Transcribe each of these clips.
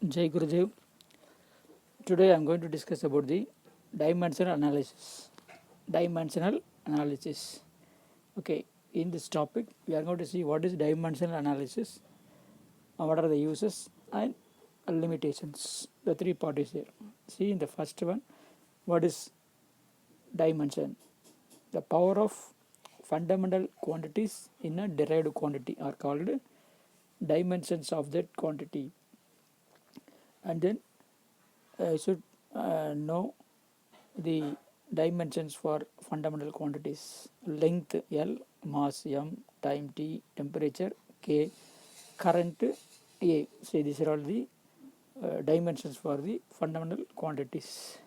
Jai Gurudev. Today I am going to discuss about the dimensional analysis. Dimensional analysis. Okay, in this topic we are going to see what is dimensional analysis, what are the uses and limitations. The three parts here. See in the first one, what is dimension? The power of fundamental quantities in a derived quantity are called dimensions of that quantity. And then I should know the dimensions for fundamental quantities: length L, mass M, time T, temperature K, current A. So these are all the dimensions for the fundamental quantities.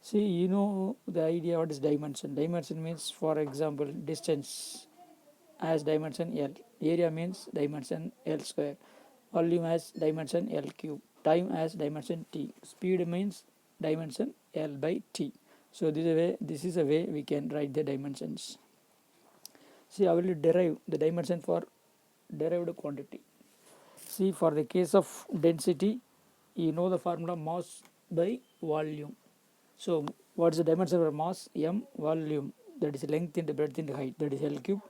See, you know the idea what is dimension. Dimension means, for example, distance as dimension L, area means dimension L square, volume as dimension L cube, time as dimension T, speed means dimension L by T. So this is a way we can write the dimensions. See, I will derive the dimension for derived quantity. See, for the case of density, you know the formula mass by volume. So what is the dimension for mass? M, volume, that is length into breadth into height, that is L cube.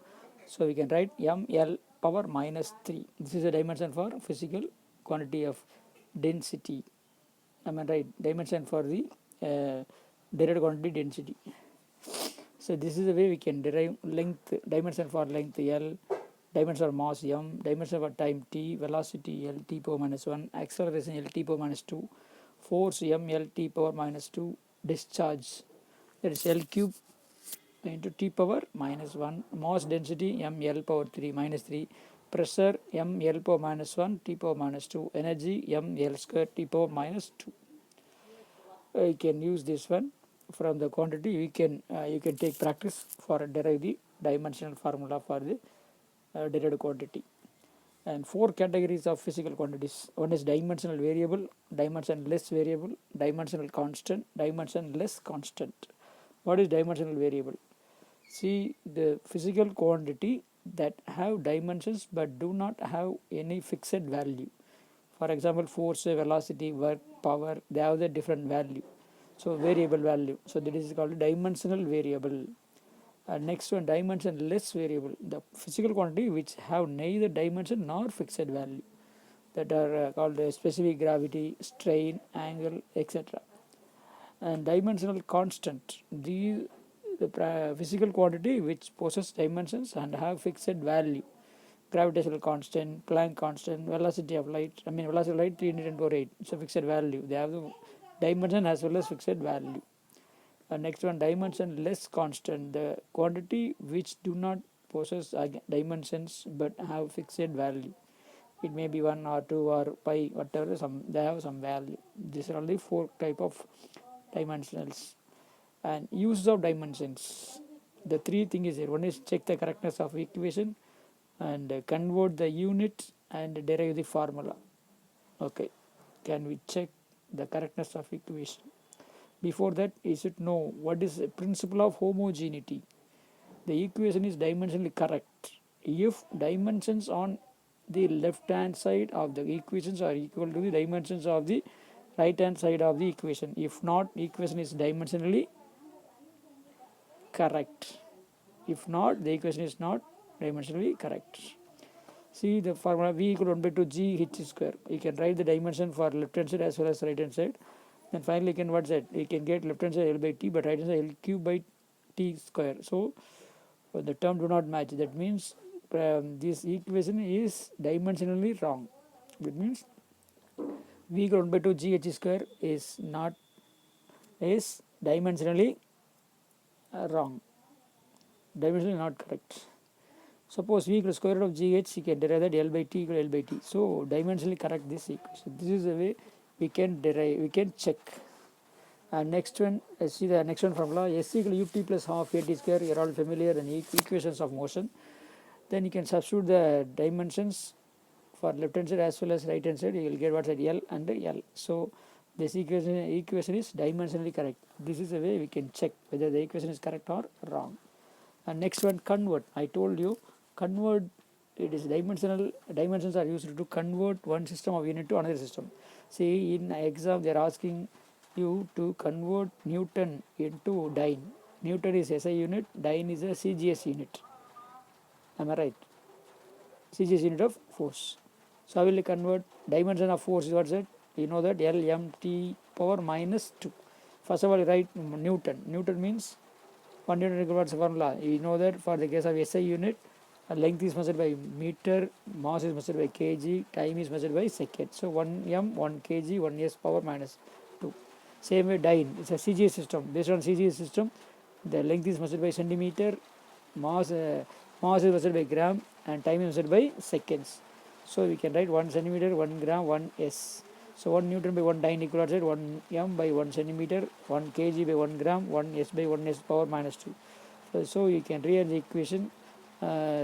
So we can write ml power minus 3. This is a dimension for physical quantity of density. I mean, right, dimension for the derived quantity density. So this is the way we can derive length, dimension for length L, dimension for mass M, dimension for time T, velocity L t power minus 1, acceleration L t power minus 2, force M L t power minus 2, discharge, that is L cube into t power minus 1, mass density m L power 3 minus 3, pressure m L power minus 1 t power minus 2, energy m L square t power minus 2. You can use this one from the quantity. You can take practice for derive the dimensional formula for the derived quantity. And four categories of physical quantities. One is dimensional variable, dimensionless variable, dimensional constant, dimensionless constant. What is dimensional variable? See, the physical quantity that have dimensions but do not have any fixed value. For example, force, velocity, work, power, they have the different value. So variable value. So that is called dimensional variable. Next one, dimensionless variable, the physical quantity which have neither dimension nor fixed value, that are called specific gravity, strain, angle, etc. And dimensional constant, the physical quantity which possess dimensions and have fixed value. Gravitational constant, Planck constant, velocity of light, velocity of light 310 power 8, it's a fixed value. They have the dimension as well as fixed value. Next one, dimensionless constant, the quantity which do not possess dimensions but have fixed value. It may be 1 or 2 or pi, whatever, they have some value. These are only four type of dimensionals. And use of dimensions, the three things is here. One is check the correctness of equation and convert the unit and derive the formula. Okay, can we check the correctness of equation? Before that, you should know what is the principle of homogeneity. The equation is dimensionally correct if dimensions on the left hand side of the equations are equal to the dimensions of the right hand side of the equation. If not, equation is dimensionally correct. If not, the equation is not dimensionally correct. See the formula V equal 1 by 2 G H square. You can write the dimension for left hand side as well as right hand side. Then finally you can what's that? You can get left hand side L by T, but right hand side L cube by T square. So the term do not match. That means this equation is dimensionally wrong. That means V equal 1 by 2 G H square is dimensionally wrong. Dimensionally not correct. Suppose V equals square root of GH, you can derive that L by T equal L by T. So dimensionally correct this equation. This is the way we can derive, we can check. And next one, see the next one formula, S equal ut plus half at square. You're all familiar, and equations of motion. Then you can substitute the dimensions for left hand side as well as right hand side. You will get what's at L and L. So this equation is dimensionally correct. This is the way we can check whether the equation is correct or wrong. And next one, convert. I told you, convert it is dimensional. Dimensions are used to convert one system of unit to another system. See, in exam they are asking you to convert Newton into dyne. Newton is SI unit, dyne is a CGS unit. Am I right? CGS unit of force. So how will you convert dimension of force? Is what's it? You know that L m t power minus 2. First of all, you write Newton. Newton means 1 Newton equals formula. You know that for the case of SI unit, length is measured by meter, mass is measured by kg, time is measured by second. So 1 m, 1 kg, 1 s power minus 2. Same way dyne, it's a CGS system. Based on CGS system, the length is measured by centimeter, mass is measured by gram, and time is measured by seconds. So we can write 1 centimeter, 1 gram, 1 s. So 1 Newton by 1 dyne equals 1 m by 1 centimeter, 1 kg by 1 gram, 1 s by 1 s power minus 2. So you can rearrange the equation,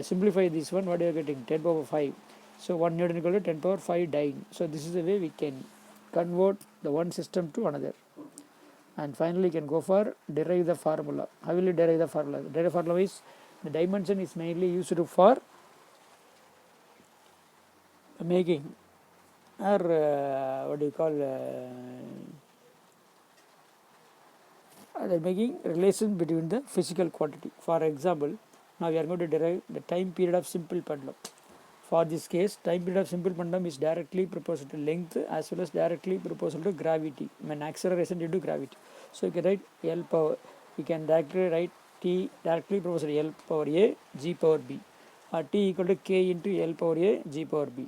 simplify this one, what you are getting? 10 power 5. So 1 Newton equal to 10 power 5 dyne. So this is the way we can convert the one system to another. And finally you can go for derive the formula. How will you derive the formula? The derive formula is, the dimension is mainly used for making, or what do you call, making relation between the physical quantity. For example, now we are going to derive the time period of simple pendulum. For this case, time period of simple pendulum is directly proportional to length as well as directly proportional to gravity, acceleration due to gravity. So you can write L power, you can directly write T directly proportional to L power A G power B, or T equal to K into L power A G power B.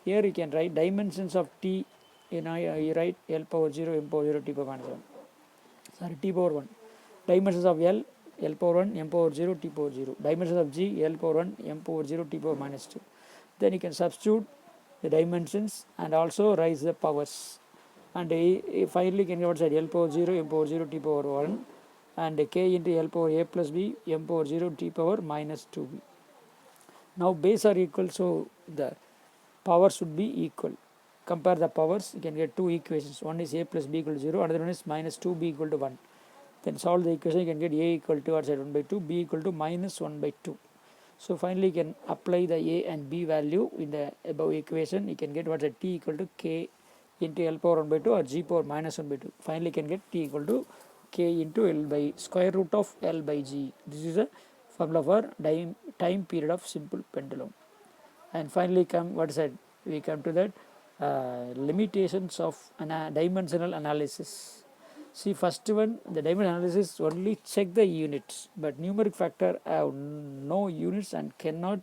Here you can write dimensions of T, you write L power 0 M power 0 T power minus 1. Sorry, T power 1. Dimensions of L, L power 1 M power 0 T power 0. Dimensions of G, L power 1 M power 0 T power minus 2. Then you can substitute the dimensions and also raise the powers. And finally you can get outside L power 0 M power 0 T power 1 and K into L power A plus B M power 0 T power minus 2B. Now base are equal, so the power should be equal. Compare the powers, you can get two equations. One is A plus B equal to 0, another one is minus 2B equal to 1. Then solve the equation, you can get A equal to outside 1 by 2, B equal to minus 1 by 2. So finally you can apply the A and B value in the above equation. You can get what's a T equal to K into L power 1 by 2 or G power minus 1 by 2. Finally you can get T equal to K into L by square root of L by G. This is a formula for time period of simple pendulum. And finally we come to that limitations of dimensional analysis. See, first one, the dimensional analysis only check the units, but numeric factor have no units and cannot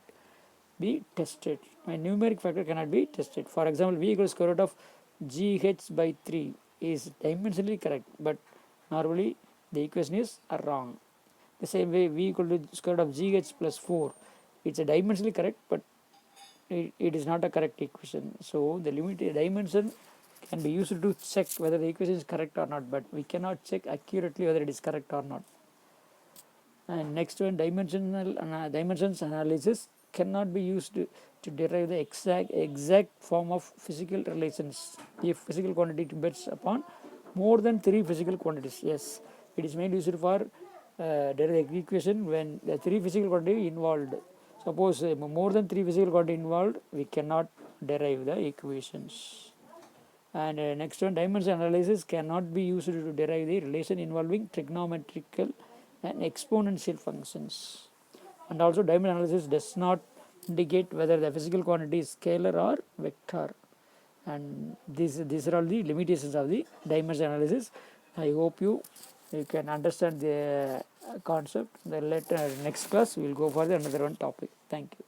be tested. My numeric factor cannot be tested. For example, V equals square root of GH by 3 is dimensionally correct, but normally the equation is wrong. The same way, V equal to square root of GH plus 4, it's a dimensionally correct, but it is not a correct equation. So the limited dimension can be used to check whether the equation is correct or not, but we cannot check accurately whether it is correct or not. And next one, dimensions analysis cannot be used to derive the exact form of physical relations if physical quantity depends upon more than 3 physical quantities. Yes, it is mainly used for derive the equation when the 3 physical quantity involved. Suppose more than 3 physical quantity involved, we cannot derive the equations. And next one, dimension analysis cannot be used to derive the relation involving trigonometrical and exponential functions. And also dimension analysis does not indicate whether the physical quantity is scalar or vector. And these are all the limitations of the dimension analysis. I hope you can understand the concept. The next class we will go for another one topic. Thank you.